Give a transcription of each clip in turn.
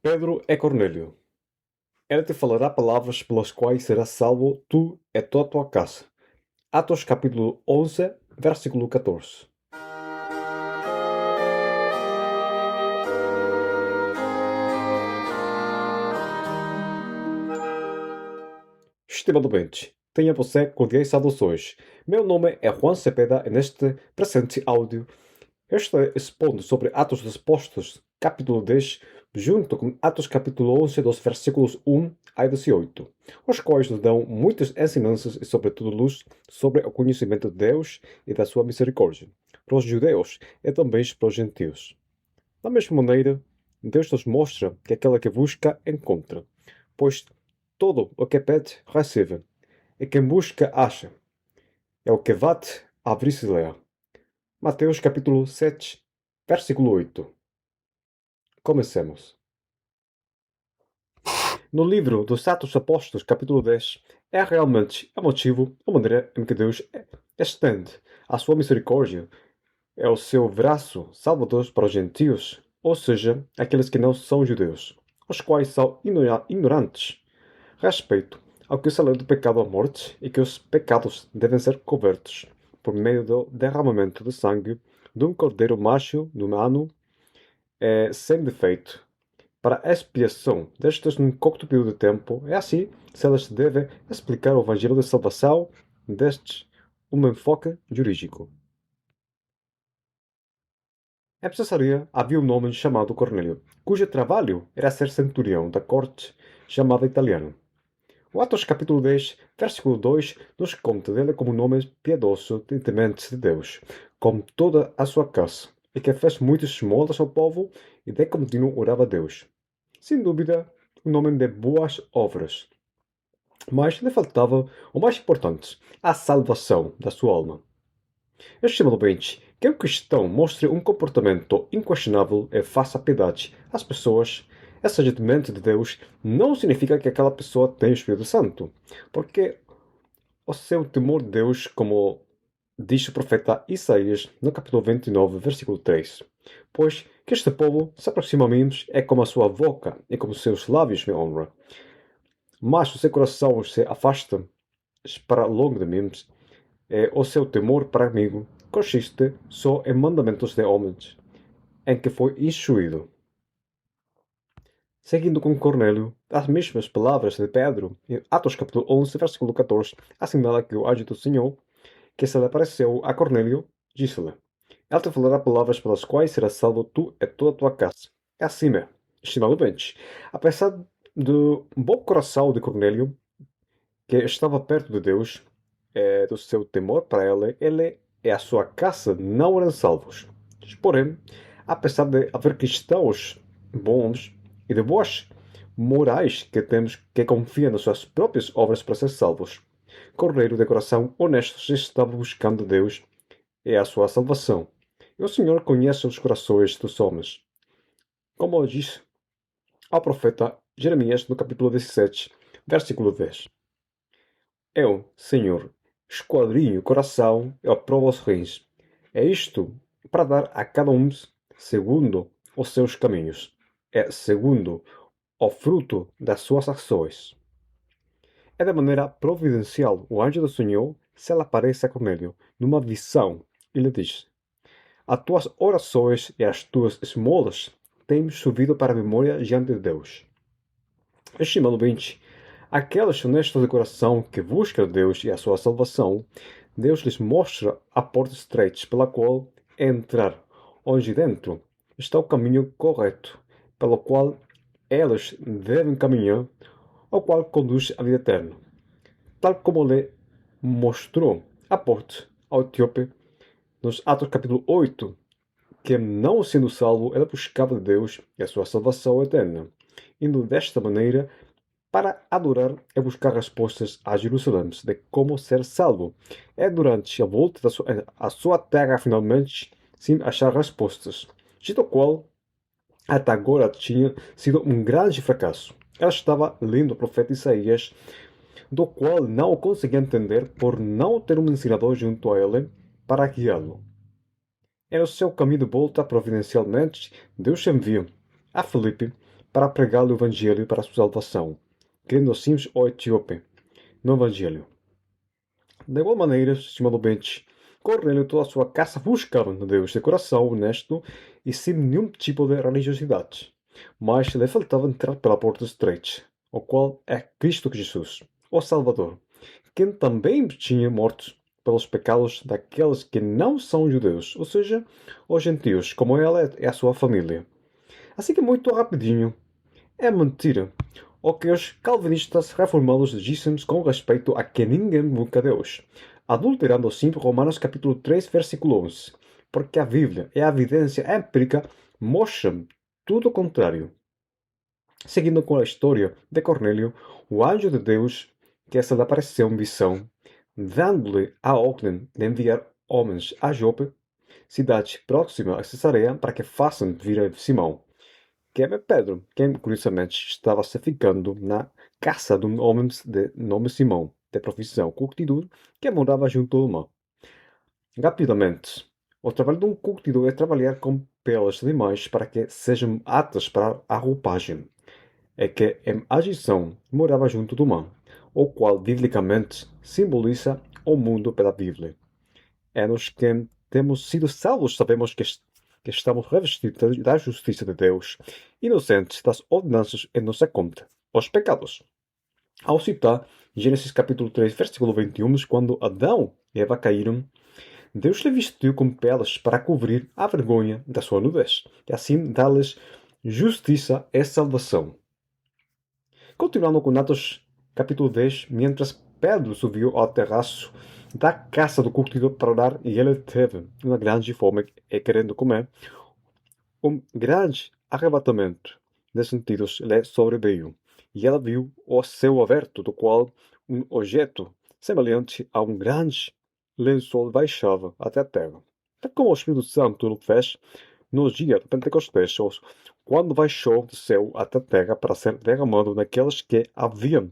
Pedro é Cornélio. Ele te falará palavras pelas quais serás salvo tu e toda a tua casa. Atos capítulo 11, versículo 14. Estimado ouvinte, tenha você cordiais saudações. Meu nome é Juan Cepeda e neste presente áudio eu estou expondo sobre Atos dos Apóstolos, capítulo 10, junto com Atos capítulo 11, dos versículos 1 a 18, os quais nos dão muitas ensinanças e, sobretudo, luz sobre o conhecimento de Deus e da sua misericórdia, para os judeus e também para os gentios. Da mesma maneira, Deus nos mostra que aquele que busca, encontra, pois todo o que pede, recebe, e quem busca, acha. É o que bate, abrir-se-lhe. Mateus capítulo 7, versículo 8. Comecemos. No livro dos Atos Apóstolos, capítulo 10, é realmente emotivo a maneira em que Deus estende a sua misericórdia e o seu braço salvador para os gentios, ou seja, aqueles que não são judeus, os quais são ignorantes respeito ao que o do pecado à morte e que os pecados devem ser cobertos por meio do derramamento de sangue de um cordeiro macho de ano sem defeito, para a expiação destes num curto período de tempo, é assim se elas devem explicar o Evangelho de Salvação destes um enfoque jurídico. Em Cesareia havia um homem chamado Cornélio, cujo trabalho era ser centurião da corte chamada italiana. O Atos capítulo 10, versículo 2, nos conta dele como um homem piedoso e temente de Deus, com toda a sua casa, e que fez muitas esmolas ao povo e de contínuo orava a Deus. Sem dúvida, um homem de boas obras. Mas lhe faltava o mais importante, a salvação da sua alma. Estimado ouvinte, que um cristão mostre um comportamento inquestionável e faça piedade às pessoas, essa temente de Deus, não significa que aquela pessoa tenha o Espírito Santo, porque o seu temor de Deus, como diz o profeta Isaías no capítulo 29, versículo 3, pois que este povo se aproxima a mim é como a sua boca e como os seus lábios me honram, mas o seu coração se afasta para longe de mim, o seu temor para mim consiste só em mandamentos de homens, em que foi instruído. Seguindo com Cornélio, as mesmas palavras de Pedro, em Atos capítulo 11, versículo 14, assinala que o anjo do Senhor, que se lhe apareceu a Cornélio, disse-lhe: Ele te falará palavras pelas quais serás salvo tu e toda a tua casa. É assim mesmo, estimado bens. Apesar do bom coração de Cornélio, que estava perto de Deus, do seu temor para ele e a sua casa não eram salvos. Porém, apesar de haver cristãos bons e de boas morais que temos que confiam nas suas próprias obras para ser salvos, Cordeiro de coração honesto estava buscando Deus e a sua salvação. E o Senhor conhece os corações dos homens. Como diz ao profeta Jeremias no capítulo 17, versículo 10. Eu, Senhor, esquadrinho o coração e aprovo os rins. É isto para dar a cada um segundo os seus caminhos, segundo o fruto das suas ações. É de maneira providencial o anjo do Senhor se lhe aparece a Cornélio numa visão e lhe diz: As tuas orações e as tuas esmolas têm subido para a memória diante de Deus. Estimado ouvinte, aqueles honestos de coração que buscam Deus e a sua salvação, Deus lhes mostra a porta estreita pela qual entrar, onde dentro está o caminho correto, pelo qual eles devem caminhar, ao qual conduz à vida eterna. Tal como lhe mostrou a porta ao etíope nos Atos capítulo 8, que não sendo salvo, ele buscava de Deus e a sua salvação eterna, indo desta maneira para adorar e buscar respostas a Jerusalém de como ser salvo. É durante a volta à sua terra, finalmente, sem achar respostas, dito qual até agora tinha sido um grande fracasso. Ela estava lendo o profeta Isaías, do qual não o conseguia entender por não ter um ensinador junto a ele para guiá-lo. Era o seu caminho de volta, providencialmente, Deus enviou a Filipe para pregar o Evangelho para sua salvação, querendo assim o etíope no Evangelho. De igual maneira, estimado Bente, Cornélio e toda a sua casa buscavam a Deus de coração honesto e sem nenhum tipo de religiosidade. Mas lhe faltava entrar pela porta estreita, o qual é Cristo Jesus, o Salvador, quem também tinha morto pelos pecados daqueles que não são judeus, ou seja, os gentios, como ela e a sua família. Assim que muito rapidinho, é mentira o que os calvinistas reformados dizem com respeito a que ninguém busca Deus, adulterando sempre Romanos capítulo 3, versículo 11, porque a Bíblia e a evidência empírica mostram tudo o contrário. Seguindo com a história de Cornélio, o anjo de Deus que se lhe apareceu em visão, dando-lhe a ordem de enviar homens a Jope, cidade próxima a Cesareia, para que façam vir a Simão, que é Pedro, quem curiosamente estava se ficando na casa de um homem de nome Simão, de profissão curtidor, que morava junto ao mar. Rapidamente, o trabalho de um curtidor é trabalhar com peles de animais para que sejam aptas para a roupagem. É que em Agição morava junto do mar, o qual biblicamente simboliza o mundo pela Bíblia. É nos que temos sido salvos, sabemos que estamos revestidos da justiça de Deus, inocentes das ordenanças em nossa conta, os pecados. Ao citar Gênesis capítulo 3, versículo 21, quando Adão e Eva caíram, Deus lhe vestiu com peles para cobrir a vergonha da sua nudez, e assim dar-lhes justiça e salvação. Continuando com Atos capítulo 10, mientras Pedro subiu ao terraço da casa do curtidor para orar, e ele teve uma grande fome e querendo comer, um grande arrebatamento de sentidos lhe sobreveio, e ela viu o céu aberto, do qual um objeto semelhante a um grande lençol baixava até a terra. Tal como o Espírito Santo o fez no dia do Pentecostes, quando baixou do céu até a terra para ser derramado naqueles que haviam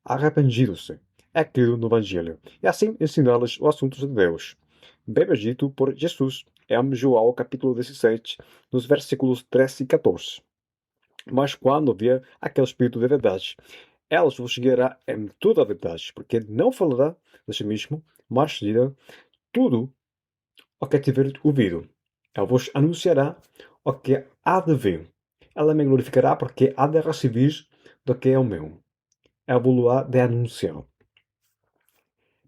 arrependido-se, é crido no Evangelho, e assim ensinar-lhes os assuntos de Deus. Bem dito por Jesus em João capítulo 17, nos versículos 13 e 14. Mas quando vier aquele Espírito de verdade, elas vos guiará em toda a verdade, porque não falará de si mesmo, mas dirá tudo o que tiver ouvido. Ele vos anunciará o que há de vir. Ela me glorificará, porque há de receber do que é o meu. Ele vos de anunciar.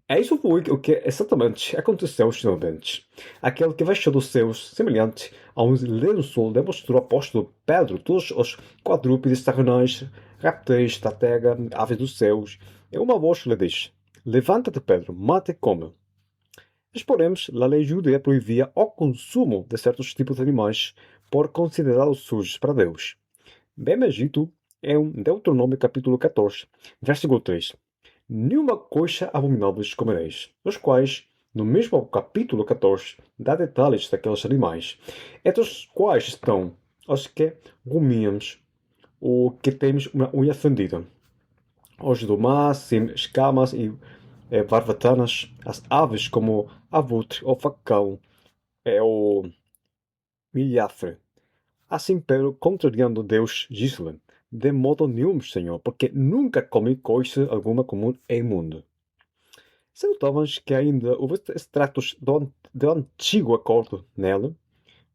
É isso foi o que exatamente aconteceu aos finalmente. Aquele que vestiu dos céus, semelhante a um lençol, demonstrou ao apóstolo Pedro todos os quadrúpedes terrenais, répteis da terra, aves dos céus, e uma voz lhe disse: Levanta-te, Pedro, mata e come. Mas, porém, a lei judia proibia o consumo de certos tipos de animais por considerá-los sujos para Deus. Bem dito em Deuteronômio capítulo 14, versículo 3. Nenhuma coisa abominável comereis, os quais, no mesmo capítulo 14, dá detalhes daqueles animais, entre os quais estão os que rumiamos, ou que temos uma unha fendida, os do mar, sem escamas e barbatanas, as aves como avutre, o facão, o milhafre. Assim, Pedro, contrariando Deus, disse-lhe: De modo nenhum, Senhor, porque nunca comi coisa alguma comum e imunda. Se notavas que ainda houve extratos do antigo acordo nele,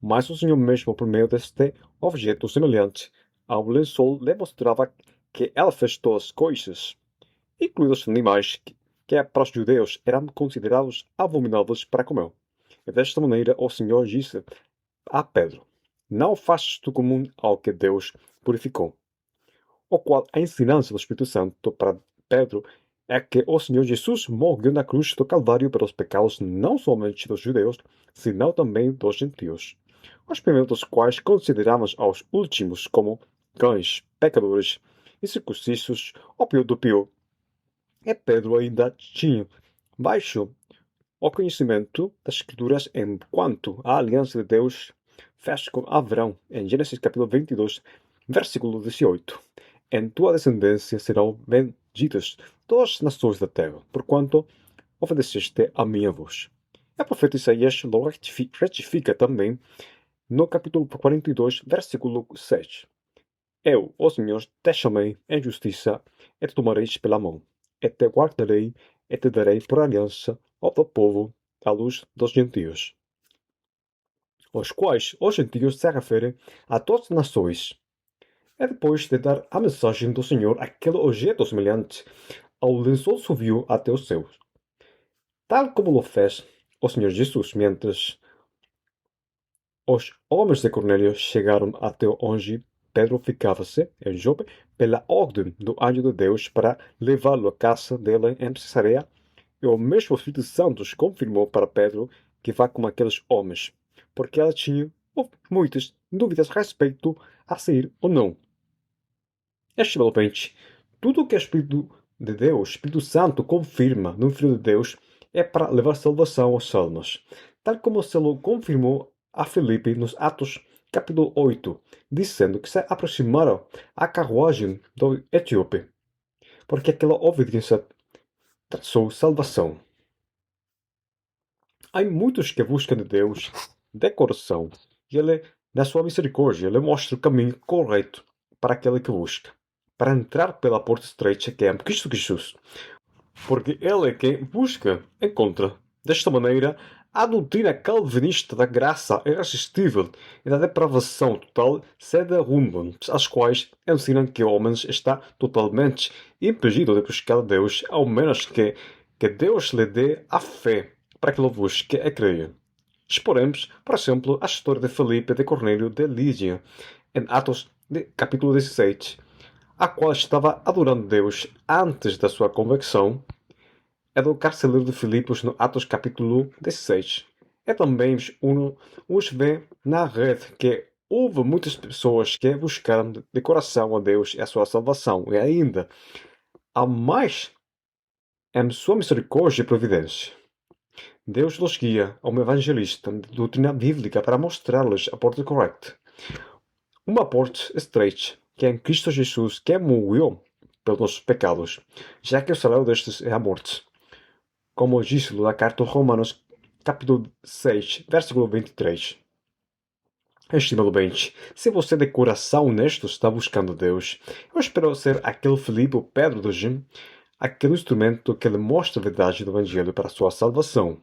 mas o Senhor mesmo, por meio deste objeto semelhante ao lençol, lhe mostrava que ela fez todas as coisas, incluídos os animais que para os judeus eram considerados abomináveis para comer. E desta maneira o Senhor disse a Pedro: Não faças tu comum ao que Deus purificou. O qual a ensinança do Espírito Santo para Pedro é que o Senhor Jesus morreu na cruz do Calvário pelos pecados não somente dos judeus, senão também dos gentios, os primeiros dos quais consideramos aos últimos como cães, pecadores, incircuncisos, o pior do pior. E Pedro ainda tinha baixo o conhecimento das Escrituras enquanto a aliança de Deus fez com Abraão, em Gênesis capítulo 22, versículo 18. Em tua descendência serão benditas todas as nações da terra, porquanto obedeceste a minha voz. E o profeta Isaías lo retifica também no capítulo 42, versículo 7. Eu, ó Senhor, te chamei em justiça, e te tomareis pela mão, e te guardarei, e te darei por aliança ao teu povo, à luz dos gentios, os quais os gentios se referem a todas as nações. É depois de dar a mensagem do Senhor aquele objeto semelhante ao lençol subiu até os céus, tal como lo fez o Senhor Jesus, mientras os homens de Cornélio chegaram até onde Pedro ficava-se, em Jope, pela ordem do anjo de Deus para levá-lo à casa dele em Cesareia, e o mesmo Espírito Santo confirmou para Pedro que vá com aqueles homens, porque ela tinha muitas dúvidas a respeito a sair ou não. Estimalmente, tudo o que o Espírito de Deus, Espírito Santo, confirma no Filho de Deus é para levar salvação aos almas, tal como se lo confirmou a Filipe nos Atos capítulo 8, dizendo que se aproximaram à carruagem do etíope, porque aquela obediência traçou salvação. Há muitos que buscam de Deus de coração, e Ele, na sua misericórdia, Ele mostra o caminho correto para aquele que busca, para entrar pela porta estreita que é Cristo Jesus, porque Ele é quem busca, encontra. Desta maneira, a doutrina calvinista da graça irresistível e da depravação total se derrumbam, as quais ensinam que o homem está totalmente impedido de buscar a Deus, ao menos que Deus lhe dê a fé para que ele busque e creia. Exporemos, por exemplo, a história de Felipe de Cornélio de Lídia, em Atos capítulo 16, a qual estava adorando Deus antes da sua conversão, é do carcereiro de Filipos no Atos capítulo 16. É também uns vê na rede que houve muitas pessoas que buscaram de coração a Deus e a sua salvação, e ainda há mais em sua misericórdia e providência. Deus los guia a um evangelista de doutrina bíblica para mostrar-lhes a porta correta. Uma porta estreita, que é em Cristo Jesus, que morreu pelos nossos pecados, já que o salário destes é a morte. Como diz na carta aos Romanos, capítulo 6, versículo 23. Estimado bem, se você de coração honesto está buscando Deus, eu espero ser aquele Filipe ou Pedro do Jim, aquele instrumento que lhe mostra a verdade do Evangelho para a sua salvação.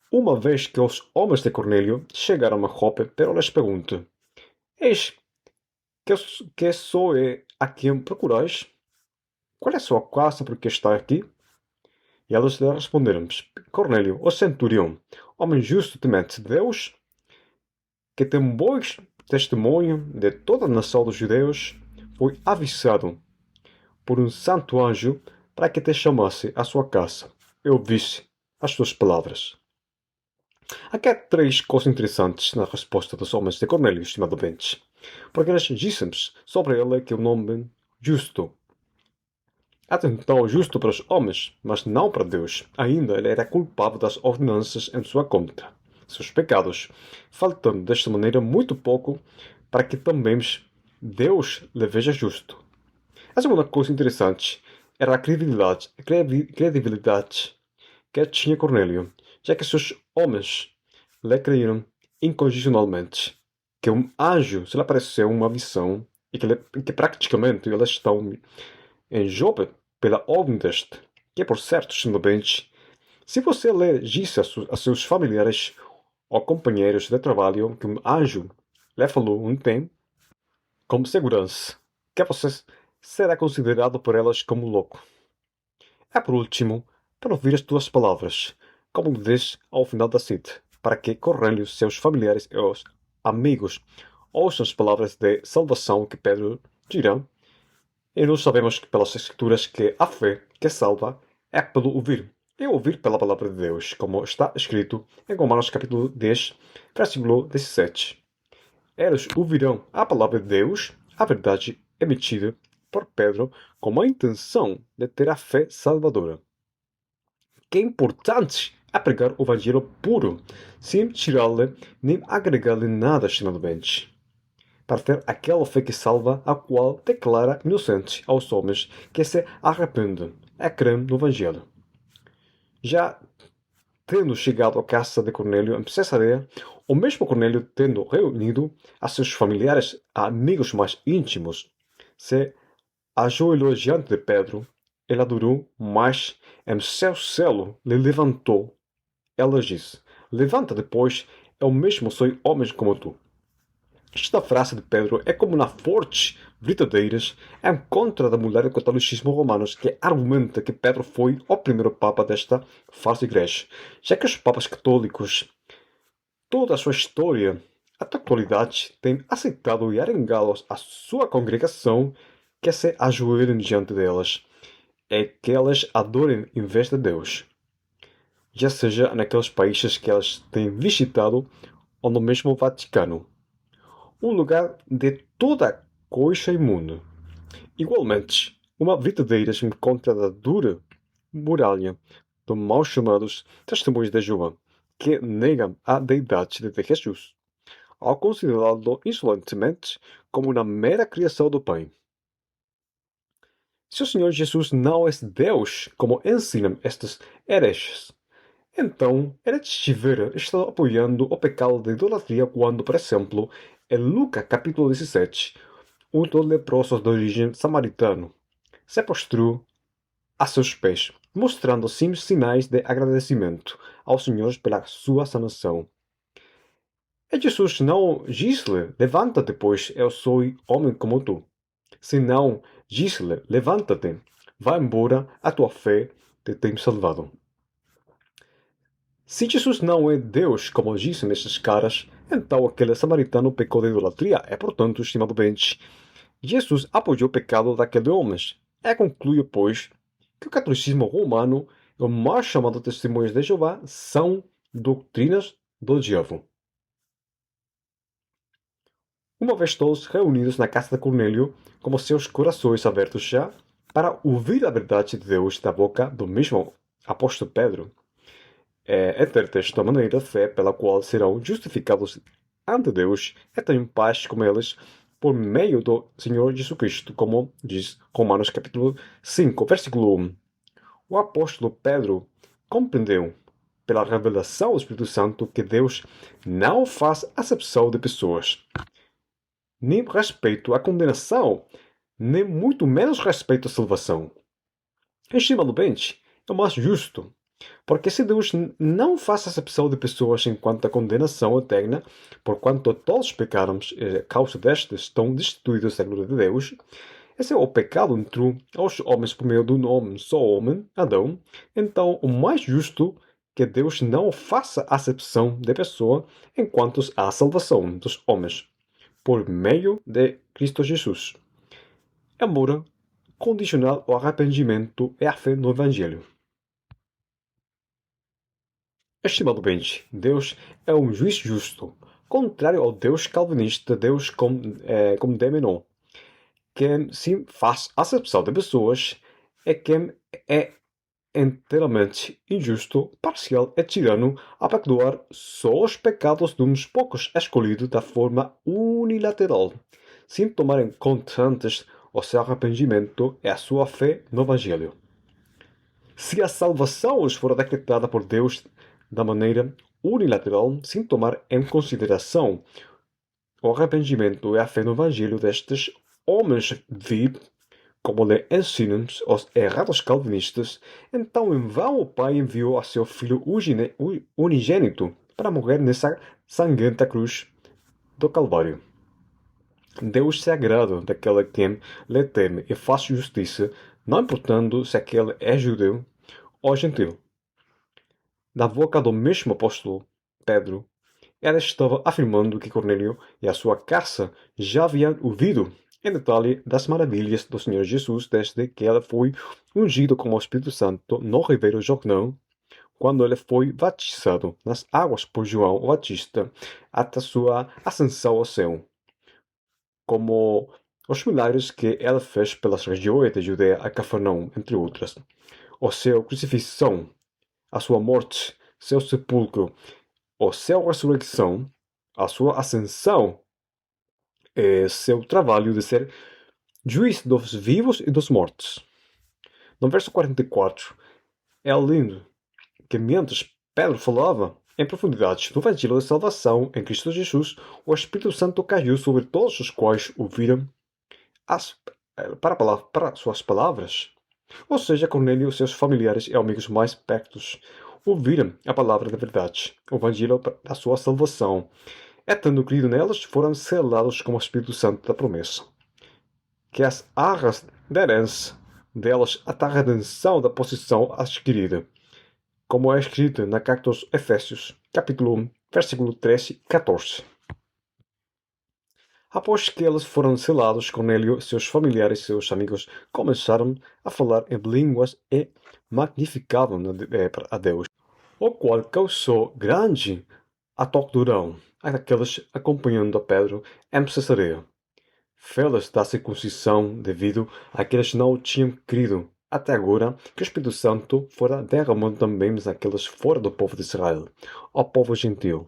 Uma vez que os homens de Cornélio chegaram a Jope, Pedro lhes pergunta: Eis que sou a quem procurais? Qual é a sua casa por que está aqui? E eles lhe responderam: Cornélio, o centurião, homem justo temente de Deus, que tem bom testemunho de toda a nação dos judeus, foi avisado por um santo anjo para que te chamasse à sua casa. Eu ouvisse as tuas palavras. Aqui há três coisas interessantes na resposta dos homens de Cornélio, estimado Bentes, porque eles disseram sobre ele que o nome justo. Atentou justo para os homens, mas não para Deus. Ainda ele era culpado das ordenanças em sua conta, seus pecados, faltando desta maneira muito pouco para que também Deus lhe veja justo. A segunda coisa interessante era a credibilidade que tinha Cornélio, já que seus homens lhe creram incondicionalmente, que um anjo se lhe apareceu uma visão e que praticamente eles estão em Jope pela ordem deste, que por certo, semelhante, se você lhe disse a seus familiares ou companheiros de trabalho que um anjo lhe falou um tempo, com segurança, que você será considerado por elas como louco. É por último, para ouvir as tuas palavras, como diz ao final da cita, para que Cornélio, seus familiares e os amigos ouçam as palavras de salvação que Pedro dirá. E nós sabemos que pelas Escrituras que a fé que salva é pelo ouvir, e ouvir pela palavra de Deus, como está escrito em Romanos capítulo 10, versículo 17. Eles ouvirão a palavra de Deus, a verdade emitida por Pedro, com a intenção de ter a fé salvadora. Que é importante é pregar o evangelho puro, sem tirar-lhe nem agregar-lhe nada, estimado bens, para ter aquela fé que salva, a qual declara inocentes aos homens que se arrependem e creem no Evangelho. Já tendo chegado à casa de Cornélio em Cesareia, o mesmo Cornélio, tendo reunido a seus familiares e amigos mais íntimos, se ajoelhou diante de Pedro. Ele adorou, mas em seu selo lhe levantou. Ela disse: Levanta depois, eu mesmo sou homem como tu. Esta frase de Pedro é como uma forte verdadeiras em contra da mulher do catolicismo romano que argumenta que Pedro foi o primeiro papa desta falsa igreja, já que os papas católicos, toda a sua história, até a atualidade, têm aceitado e arengado a sua congregação que se ajoelhem diante delas e que elas adorem em vez de Deus, já seja naqueles países que elas têm visitado ou no mesmo Vaticano, um lugar de toda coisa imunda. Igualmente, uma verdadeira em contra da dura muralha dos mal chamados testemunhos de Jeová, que negam a deidade de Jesus, ao considerá-lo insolentemente como uma mera criação do Pai. Se o Senhor Jesus não é Deus, como ensinam estes hereges, então ele estiver apoiando o pecado de idolatria quando, por exemplo, em Lucas capítulo 17, um dos leprosos de origem samaritano se prostrou a seus pés, mostrando sim sinais de agradecimento ao Senhor pela sua sanação. E Jesus não disse-lhe: Levanta-te, pois eu sou homem como tu. Senão, disse-lhe: Levanta-te, vá embora, a tua fé te tem salvado. Se Jesus não é Deus, como dizem estes caras, então aquele samaritano pecou de idolatria e, portanto, estimado bens, Jesus apoiou o pecado daquele homem. E conclui, pois, que o catolicismo romano e o mais chamado Testemunhos de Jeová são doutrinas do diabo. Uma vez todos reunidos na casa de Cornélio, com seus corações abertos já, para ouvir a verdade de Deus da boca do mesmo apóstolo Pedro, é ter desta maneira a fé pela qual serão justificados ante Deus e terem paz com eles por meio do Senhor Jesus Cristo, como diz Romanos capítulo 5, versículo 1. O apóstolo Pedro compreendeu, pela revelação do Espírito Santo, que Deus não faz acepção de pessoas, nem respeito à condenação, nem muito menos respeito à salvação. Estima-lo bem, é o mais justo, porque se Deus não faz acepção de pessoas enquanto a condenação eterna, porquanto todos pecaram e a causa destes estão destituídos da glória de Deus, esse é o pecado entrou aos homens por meio de um homem, só homem, Adão. Então, o mais justo que Deus não faça acepção de pessoa enquanto há salvação dos homens, por meio de Cristo Jesus. Amor condicional ao arrependimento e à fé no Evangelho. Estimado bem, Deus é um juiz justo, contrário ao Deus calvinista, Deus como Demenon, que sim faz acepção de pessoas e que é inteiramente injusto, parcial e tirano a perdoar só os pecados de uns poucos escolhidos da forma unilateral, sem tomar em conta antes o seu arrependimento e a sua fé no Evangelho. Se a salvação os for decretada por Deus da maneira unilateral, sem tomar em consideração o arrependimento e a fé no Evangelho destes homens vivos, como lhe ensinam os errados calvinistas, então em vão o Pai enviou a seu Filho unigênito para morrer nessa sangrenta cruz do Calvário. Deus se agrada daquele quem lhe teme e faz justiça, não importando se aquele é judeu ou gentil. Da boca do mesmo apóstolo Pedro, ela estava afirmando que Cornélio e a sua casa já haviam ouvido em detalhe das maravilhas do Senhor Jesus desde que ele foi ungido com o Espírito Santo no Ribeiro Jordão, quando ele foi batizado nas águas por João o Batista, até sua ascensão ao céu, como os milagres que ele fez pelas regiões de Judeia a Cafarnaum, entre outras, a sua crucifixão, a sua morte, seu sepulcro, a sua ressurreição, a sua ascensão e seu trabalho de ser juiz dos vivos e dos mortos. No verso 44, é lindo que mientras Pedro falava em profundidades do Evangelho da Salvação em Cristo Jesus, o Espírito Santo caiu sobre todos os quais ouviram as, para suas palavras. Ou seja, Cornélio e seus familiares e amigos mais pertos ouviram a palavra da verdade, o Evangelho da sua salvação, e tendo crido nelas, foram selados com o Espírito Santo da promessa. Que as arras da herança delas até a redenção da posição adquirida, como é escrito na carta aos Efésios, capítulo 1, versículo 13 e 14. Após que eles foram selados, Cornélio, seus familiares e seus amigos começaram a falar em línguas e magnificavam a Deus, o qual causou grande atordurão àqueles acompanhando a Pedro em Cesareia. Fê-los da circuncisão devido àqueles que não tinham crido até agora que o Espírito Santo fora derramado também naqueles fora do povo de Israel, ao povo gentil.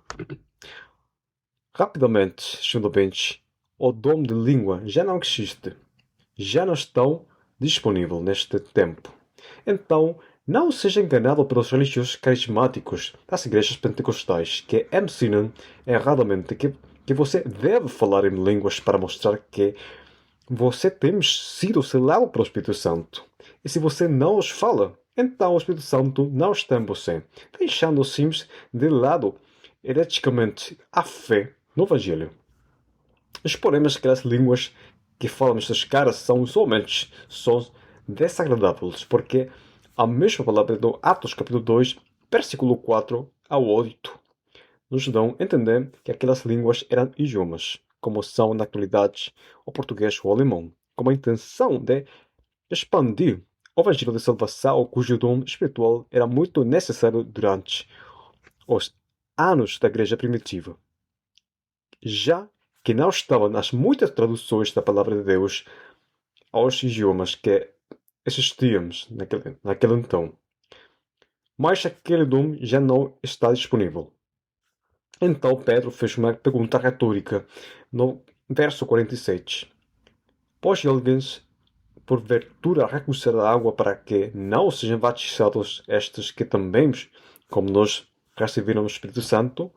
Rapidamente, segundamente, o dom de língua já não existe, já não estão disponível neste tempo. Então, não seja enganado pelos religiosos carismáticos das igrejas pentecostais que ensinam erradamente que você deve falar em línguas para mostrar que você tem sido selado pelo Espírito Santo. E se você não os fala, então o Espírito Santo não está em você, deixando simples de lado hereticamente a fé no Evangelho. Exporemos que as línguas que falam estes caras são somente sons desagradáveis, porque a mesma palavra do Atos capítulo 2, versículo 4 ao 8, nos dão a entender que aquelas línguas eram idiomas, como são na atualidade o português ou o alemão, com a intenção de expandir o evangelho de salvação, cujo dom espiritual era muito necessário durante os anos da igreja primitiva, já que não estavam nas muitas traduções da palavra de Deus aos idiomas que existiam naquele então. Mas aquele dom já não está disponível. Então Pedro fez uma pergunta retórica no verso 47. Pois eles, porventura, recusar a água para que não sejam batizados estes que também, como nós, receberam o Espírito Santo?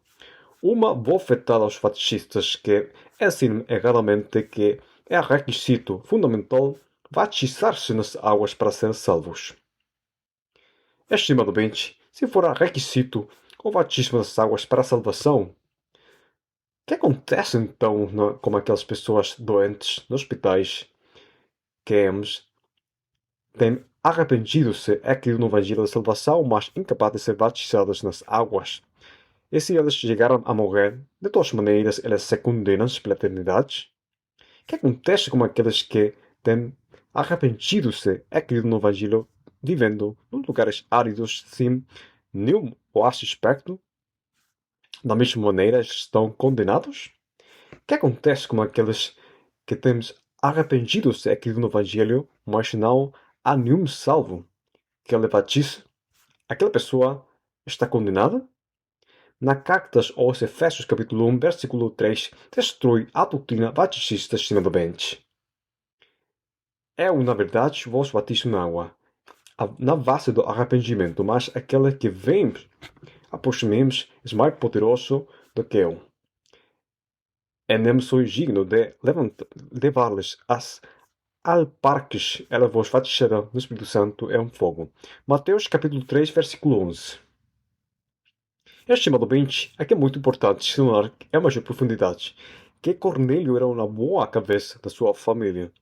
Uma bofetada aos batistas que ensinam erradamente que é requisito fundamental batizar-se nas águas para ser salvos. Estimadamente, se for requisito o batismo das águas para a salvação, o que acontece então com aquelas pessoas doentes nos hospitais que têm arrependido-se e crido no Evangelho da Salvação, mas incapazes de ser batizadas nas águas? E se eles chegaram a morrer, de todas maneiras, eles se condenam pela eternidade? O que acontece com aqueles que têm arrependido-se e crido no Evangelho, vivendo em lugares áridos, sem nenhum oásis perto? Da mesma maneira, estão condenados? O que acontece com aqueles que têm arrependido-se e crido no Evangelho, mas não há nenhum salvo que ele batize? Aquela pessoa está condenada? Na cartas aos Efésios capítulo 1, versículo 3, destrói a doutrina baticista extremamente. Na verdade, o vosso batismo na água, na base do arrependimento, mas aquele que vem após mim é mais poderoso do que eu. E nem sou digno de levar-lhes as alparques, ela vos batizará no Espírito Santo e em fogo. Mateus capítulo 3, versículo 11. Estimadamente, aqui é muito importante ensinar em maior profundidade que Cornélio era uma boa cabeça da sua família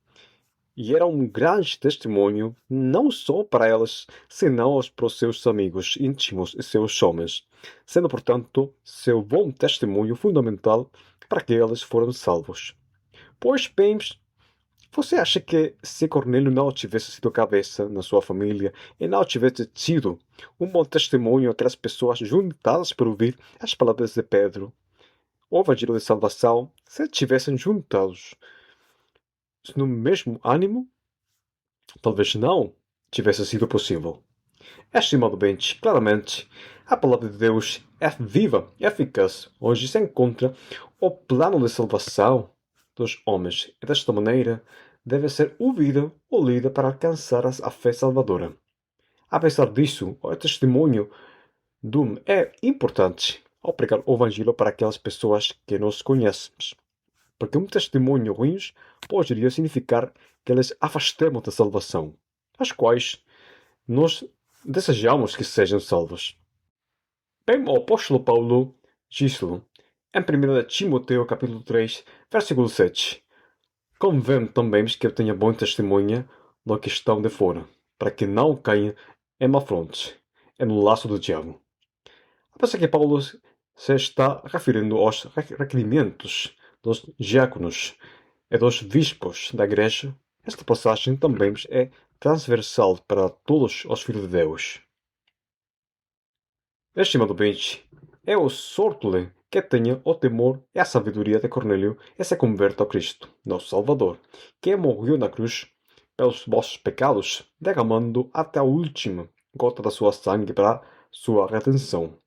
e era um grande testemunho não só para elas, senão para os seus amigos íntimos e seus homens, sendo, portanto, seu bom testemunho fundamental para que eles foram salvos. Pois bem, você acha que se Cornélio não tivesse sido cabeça na sua família e não tivesse tido um bom testemunho aquelas pessoas juntadas para ouvir as palavras de Pedro, o Evangelho de Salvação, se tivessem juntados no mesmo ânimo, talvez não tivesse sido possível. Estimadamente, claramente, a palavra de Deus é viva e eficaz, onde se encontra o plano de salvação dos homens e desta maneira deve ser ouvida ou lida para alcançar a fé salvadora. Apesar disso, o testemunho É importante ao pregar o Evangelho para aquelas pessoas que nós conhecemos, porque um testemunho ruim poderia significar que eles afastemos da salvação, as quais nós desejamos que sejam salvos. Bem, o apóstolo Paulo disse-lhe, em 1 Timoteu capítulo 3, versículo 7, convém também que eu tenha bom testemunha do que estão de fora, para que não caia em afronte, no laço do diabo. Pensa que Paulo se está referindo aos requerimentos dos diáconos e dos bispos da igreja. Esta passagem também é transversal para todos os filhos de Deus. Estimado bem, é o sorte que tenha o temor e a sabedoria de Cornélio e se converta a Cristo, nosso Salvador, que morreu na cruz pelos vossos pecados, derramando até a última gota da sua sangue para sua redenção.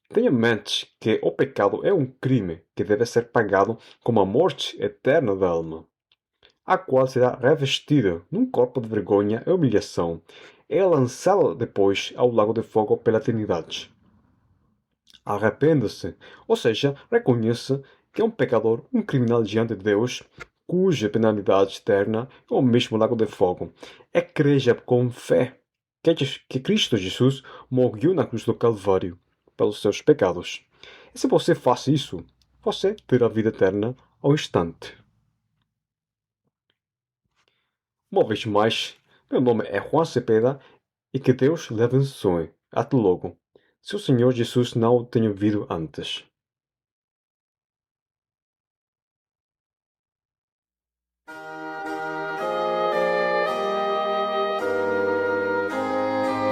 Tenha em mente que o pecado é um crime que deve ser pagado com a morte eterna da alma, a qual será revestida num corpo de vergonha e humilhação, e lançada depois ao lago de fogo pela eternidade. Arrependa-se, ou seja, reconheça que é um pecador, um criminal diante de Deus, cuja penalidade eterna é o mesmo lago de fogo. E creia com fé que Cristo Jesus morreu na cruz do Calvário pelos seus pecados. E se você faz isso, você terá vida eterna ao instante. Uma vez mais, meu nome é Juan Cepeda e que Deus lhe abençoe. Até logo. Se o Senhor Jesus não o tenha visto antes.